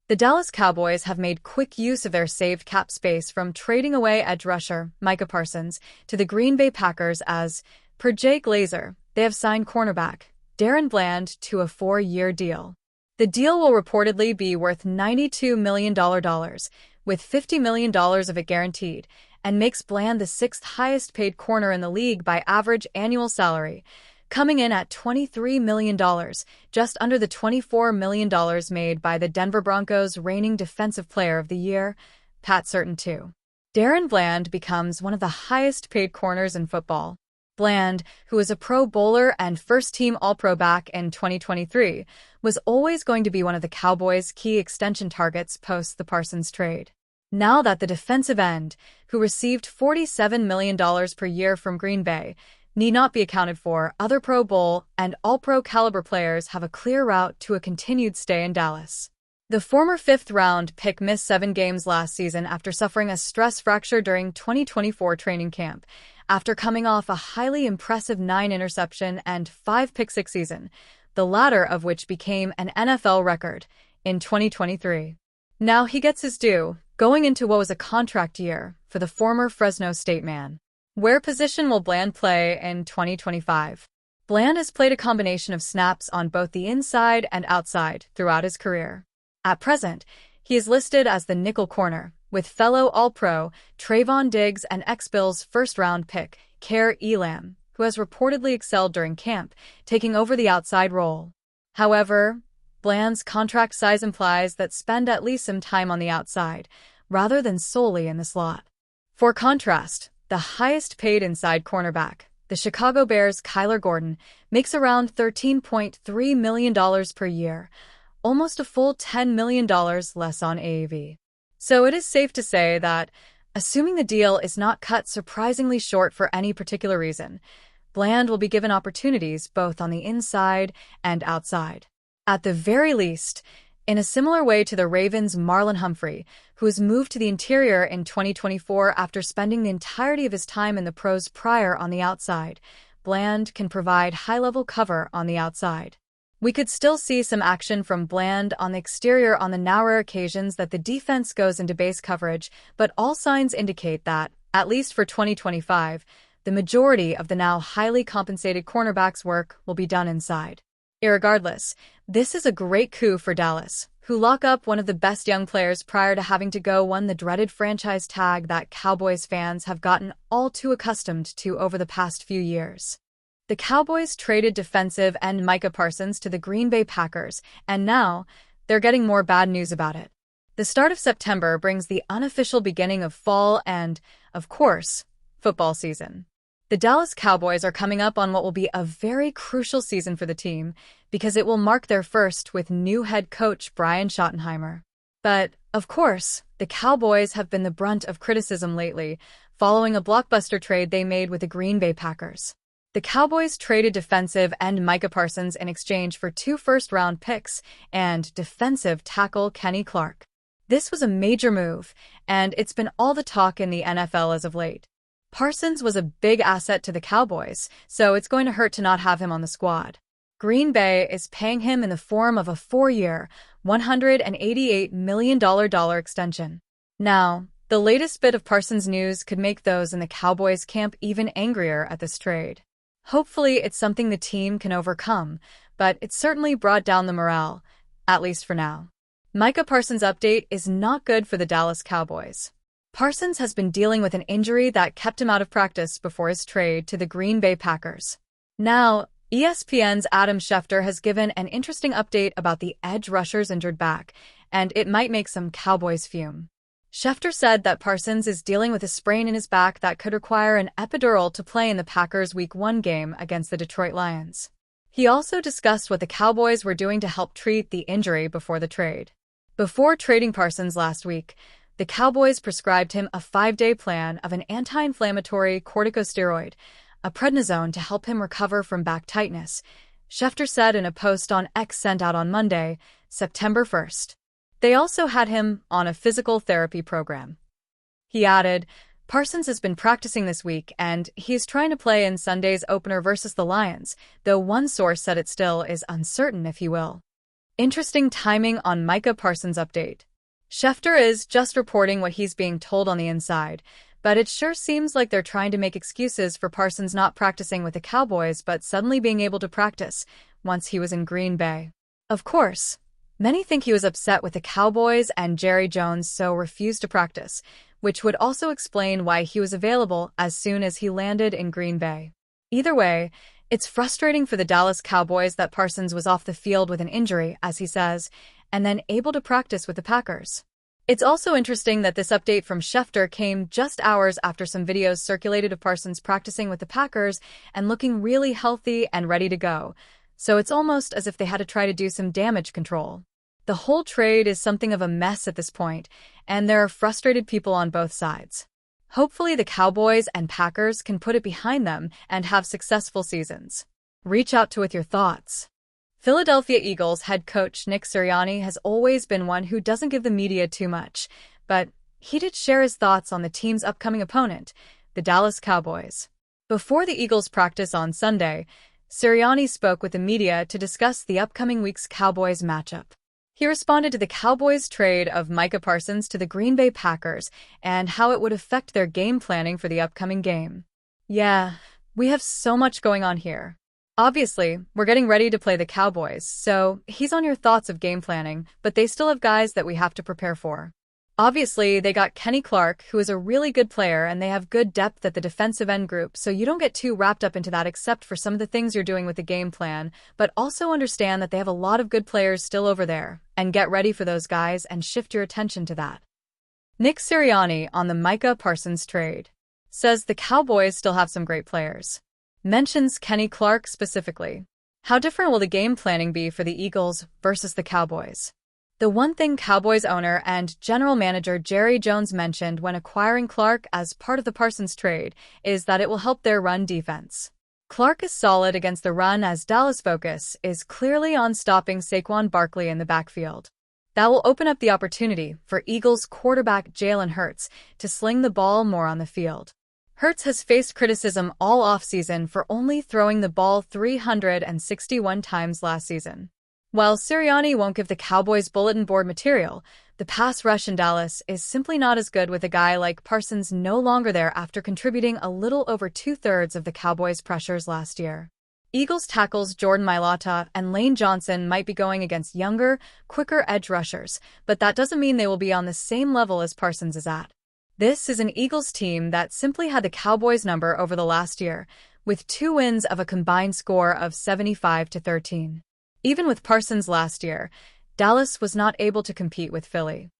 The Dallas Cowboys have made quick use of their saved cap space from trading away edge rusher Micah Parsons to the Green Bay Packers as, per Jay Glazer, they have signed cornerback Darren Bland to a 4-year deal. The deal will reportedly be worth $92 million, with $50 million of it guaranteed, and makes Bland the sixth highest paid corner in the league by average annual salary, coming in at $23 million, just under the $24 million made by the Denver Broncos' reigning Defensive Player of the Year, Pat Surtain II. Darren Bland becomes one of the highest-paid corners in football. Bland, who was a Pro Bowler and first-team All-Pro back in 2023, was always going to be one of the Cowboys' key extension targets post the Parsons trade. Now that the defensive end, who received $47 million per year from Green Bay, need not be accounted for, other Pro Bowl and All-Pro caliber players have a clear route to a continued stay in Dallas. The former fifth-round pick missed 7 games last season after suffering a stress fracture during 2024 training camp, after coming off a highly impressive 9-interception and 5-pick-6 season, the latter of which became an NFL record in 2023. Now he gets his due, going into what was a contract year for the former Fresno State man. Where position will Bland play in 2025? Bland has played a combination of snaps on both the inside and outside throughout his career. At present, he is listed as the nickel corner, with fellow All-Pro Trayvon Diggs and ex-Bills first-round pick Kare Elam, who has reportedly excelled during camp, taking over the outside role. However, Bland's contract size implies that spend at least some time on the outside, rather than solely in the slot. For contrast, the highest-paid inside cornerback, the Chicago Bears' Kyler Gordon, makes around $13.3 million per year, almost a full $10 million less on AAV. So it is safe to say that, assuming the deal is not cut surprisingly short for any particular reason, Bland will be given opportunities both on the inside and outside. At the very least, in a similar way to the Ravens' Marlon Humphrey, who was moved to the interior in 2024 after spending the entirety of his time in the pros prior on the outside, Bland can provide high-level cover on the outside. We could still see some action from Bland on the exterior on the now rare occasions that the defense goes into base coverage, but all signs indicate that, at least for 2025, the majority of the now highly compensated cornerbacks' work will be done inside. Irregardless, this is a great coup for Dallas, who lock up one of the best young players prior to having to go on the dreaded franchise tag that Cowboys fans have gotten all too accustomed to over the past few years. The Cowboys traded defensive end Micah Parsons to the Green Bay Packers, and now they're getting more bad news about it. The start of September brings the unofficial beginning of fall and, of course, football season. The Dallas Cowboys are coming up on what will be a very crucial season for the team because it will mark their first with new head coach Brian Schottenheimer. But, of course, the Cowboys have been the brunt of criticism lately, following a blockbuster trade they made with the Green Bay Packers. The Cowboys traded defensive end Micah Parsons in exchange for 2 first-round picks and defensive tackle Kenny Clark. This was a major move, and it's been all the talk in the NFL as of late. Parsons was a big asset to the Cowboys, so it's going to hurt to not have him on the squad. Green Bay is paying him in the form of a 4-year, $188 million extension. Now, the latest bit of Parsons news could make those in the Cowboys camp even angrier at this trade. Hopefully it's something the team can overcome, but it certainly brought down the morale, at least for now. Micah Parsons' update is not good for the Dallas Cowboys. Parsons has been dealing with an injury that kept him out of practice before his trade to the Green Bay Packers. Now, ESPN's Adam Schefter has given an interesting update about the edge rusher's injured back, and it might make some Cowboys fume. Schefter said that Parsons is dealing with a sprain in his back that could require an epidural to play in the Packers' Week 1 game against the Detroit Lions. He also discussed what the Cowboys were doing to help treat the injury before the trade. Before trading Parsons last week, the Cowboys prescribed him a 5-day plan of an anti-inflammatory corticosteroid, a prednisone, to help him recover from back tightness, Schefter said in a post on X sent out on Monday, September 1st. They also had him on a physical therapy program. He added, Parsons has been practicing this week and he is trying to play in Sunday's opener versus the Lions, though one source said it still is uncertain if he will. Interesting timing on Micah Parsons' update. Schefter is just reporting what he's being told on the inside, but it sure seems like they're trying to make excuses for Parsons not practicing with the Cowboys but suddenly being able to practice once he was in Green Bay. Of course, many think he was upset with the Cowboys and Jerry Jones so refused to practice, which would also explain why he was available as soon as he landed in Green Bay. Either way, it's frustrating for the Dallas Cowboys that Parsons was off the field with an injury, as he says, and then able to practice with the Packers. It's also interesting that this update from Schefter came just hours after some videos circulated of Parsons practicing with the Packers and looking really healthy and ready to go, so it's almost as if they had to try to do some damage control. The whole trade is something of a mess at this point, and there are frustrated people on both sides. Hopefully the Cowboys and Packers can put it behind them and have successful seasons. Reach out with your thoughts. Philadelphia Eagles head coach Nick Sirianni has always been one who doesn't give the media too much, but he did share his thoughts on the team's upcoming opponent, the Dallas Cowboys. Before the Eagles' practice on Sunday, Sirianni spoke with the media to discuss the upcoming week's Cowboys matchup. He responded to the Cowboys' trade of Micah Parsons to the Green Bay Packers and how it would affect their game planning for the upcoming game. "Yeah, we have so much going on here. Obviously, we're getting ready to play the Cowboys, so he's on your thoughts of game planning, but they still have guys that we have to prepare for. Obviously, they got Kenny Clark, who is a really good player, and they have good depth at the defensive end group, so you don't get too wrapped up into that except for some of the things you're doing with the game plan, but also understand that they have a lot of good players still over there, and get ready for those guys and shift your attention to that." Nick Sirianni on the Micah Parsons trade says the Cowboys still have some great players. Mentions Kenny Clark specifically. How different will the game planning be for the Eagles versus the Cowboys? The one thing Cowboys owner and general manager Jerry Jones mentioned when acquiring Clark as part of the Parsons trade is that it will help their run defense. Clark is solid against the run as Dallas' focus is clearly on stopping Saquon Barkley in the backfield. That will open up the opportunity for Eagles quarterback Jalen Hurts to sling the ball more on the field. Hurts has faced criticism all offseason for only throwing the ball 361 times last season. While Sirianni won't give the Cowboys bulletin board material, the pass rush in Dallas is simply not as good with a guy like Parsons no longer there after contributing a little over 2/3 of the Cowboys' pressures last year. Eagles tackles Jordan Mailata and Lane Johnson might be going against younger, quicker edge rushers, but that doesn't mean they will be on the same level as Parsons is at. This is an Eagles team that simply had the Cowboys' number over the last year, with 2 wins of a combined score of 75-13. Even with Parsons last year, Dallas was not able to compete with Philly.